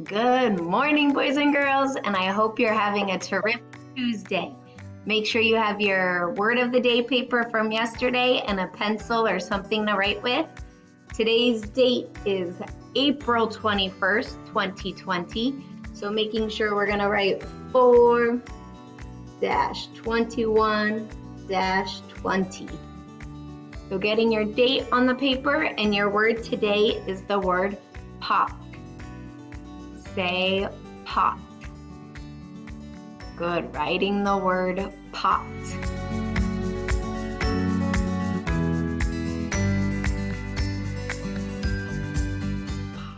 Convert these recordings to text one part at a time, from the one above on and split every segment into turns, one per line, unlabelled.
Good morning, boys and girls, and I hope you're having a terrific Tuesday. Make sure you have your word of the day paper from yesterday and a pencil or something to write with. Today's date is April 21st, 2020. So making sure we're gonna write 4-21-20. So getting your date on the paper, and your word today is the word pop. Say pot. Good, writing the word pot.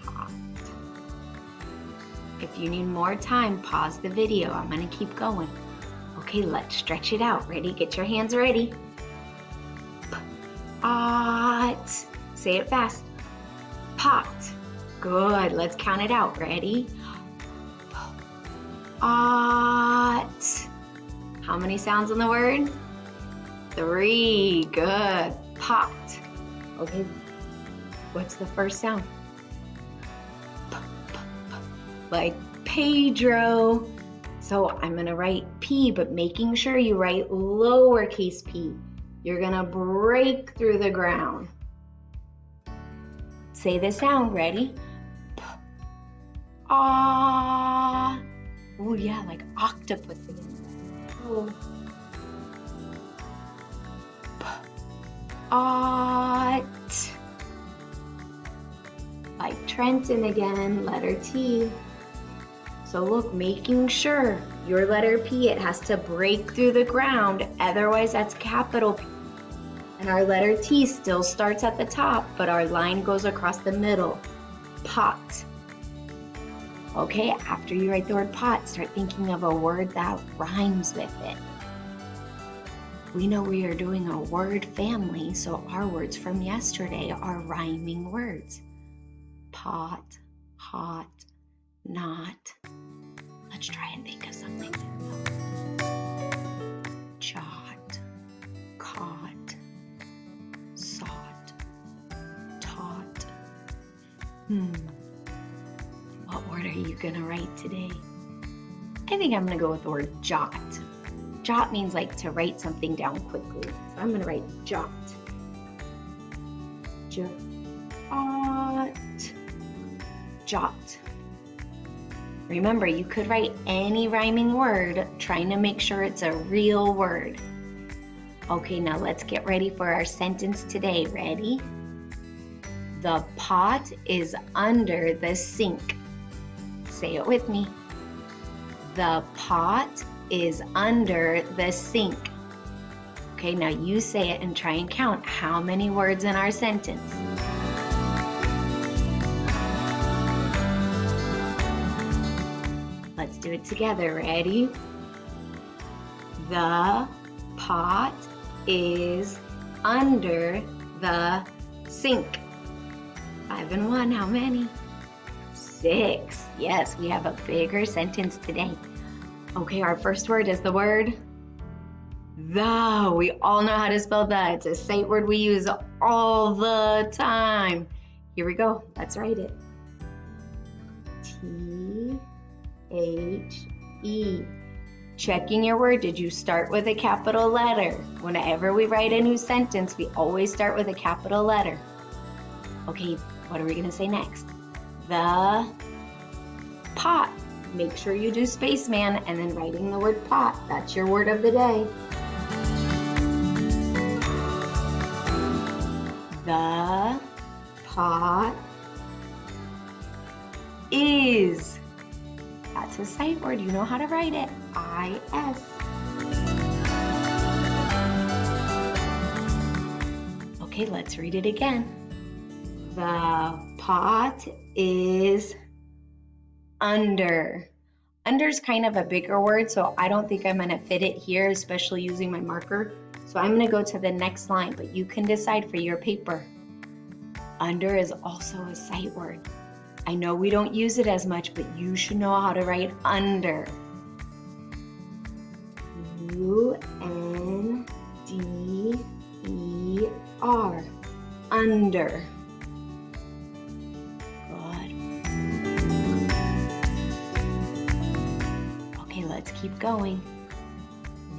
Pot. If you need more time, pause the video. I'm gonna keep going. Okay, let's stretch it out. Ready? Get your hands ready. Pot. Say it fast. Pot. Good. Let's count it out. Ready? Pot. How many sounds in the word? 3. Good. Pot. Okay. What's the first sound? P, p, p. Like Pedro. So I'm going to write P, but making sure you write lowercase p. You're going to break through the ground. Say the sound. Ready? Ah. Oh yeah, like octopus again. Oh. Ot. Like Trenton again, letter T. So look, making sure your letter P, it has to break through the ground, otherwise that's capital P. And our letter T still starts at the top, but our line goes across the middle. Pot. Okay, after you write the word pot, start thinking of a word that rhymes with it. We know we are doing a word family, so our words from yesterday are rhyming words. Pot, hot, not. Let's try and think of something. Jot, caught, sought, taught. What word are you gonna write today? I think I'm gonna go with the word jot. Jot means like to write something down quickly. So I'm gonna write jot. Jot. Jot. Remember, you could write any rhyming word, trying to make sure it's a real word. Okay, now let's get ready for our sentence today. Ready? The pot is under the sink. Say it with me. The pot is under the sink. Okay, now you say it and try and count how many words in our sentence. Let's do it together. Ready? The pot is under the sink. 5 and 1, how many? 6. Yes, we have a bigger sentence today. Okay, our first word is the word the. We all know how to spell the. It's a sight word we use all the time. Here we go. Let's write it. T-H-E. Checking your word. Did you start with a capital letter? Whenever we write a new sentence, we always start with a capital letter. Okay, what are we going to say next? The pot. Make sure you do spaceman and then writing the word pot. That's your word of the day. The pot is. That's a sight word. You know how to write it. I-S. Okay, let's read it again. The pot is under. Under is kind of a bigger word, so I don't think I'm going to fit it here, especially using my marker. So I'm going to go to the next line, but you can decide for your paper. Under is also a sight word. I know we don't use it as much, but you should know how to write under. U-N-D-E-R. Under. Good. keep going.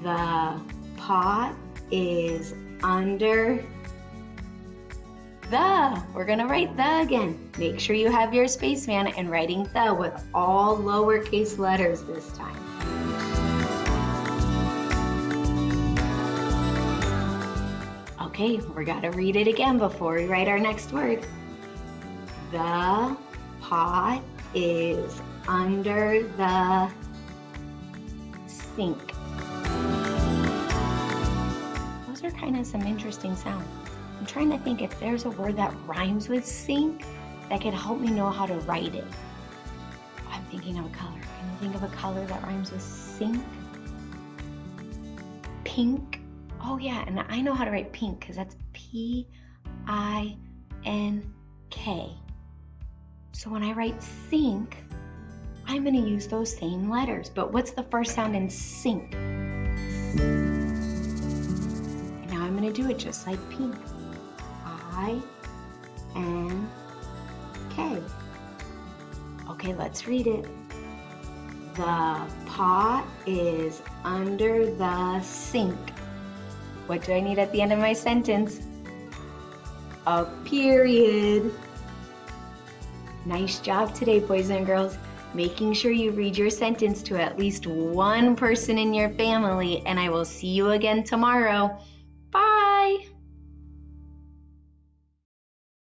The pot is under the. We're gonna write the again. Make sure you have your spaceman and writing the with all lowercase letters this time. Okay, we gotta read it again before we write our next word. The pot is under the sink. Those are kind of some interesting sounds. I'm trying to think if there's a word that rhymes with sink that could help me know how to write it. I'm thinking of a color. Can you think of a color that rhymes with sink? Pink. Oh yeah, and I know how to write pink because that's P-I-N-K. So when I write sink, I'm going to use those same letters. But what's the first sound in sink? And now I'm going to do it just like pink. I-N-K. Okay, let's read it. The pot is under the sink. What do I need at the end of my sentence? A period. Nice job today, boys and girls. Making sure you read your sentence to at least one person in your family, and I will see you again tomorrow.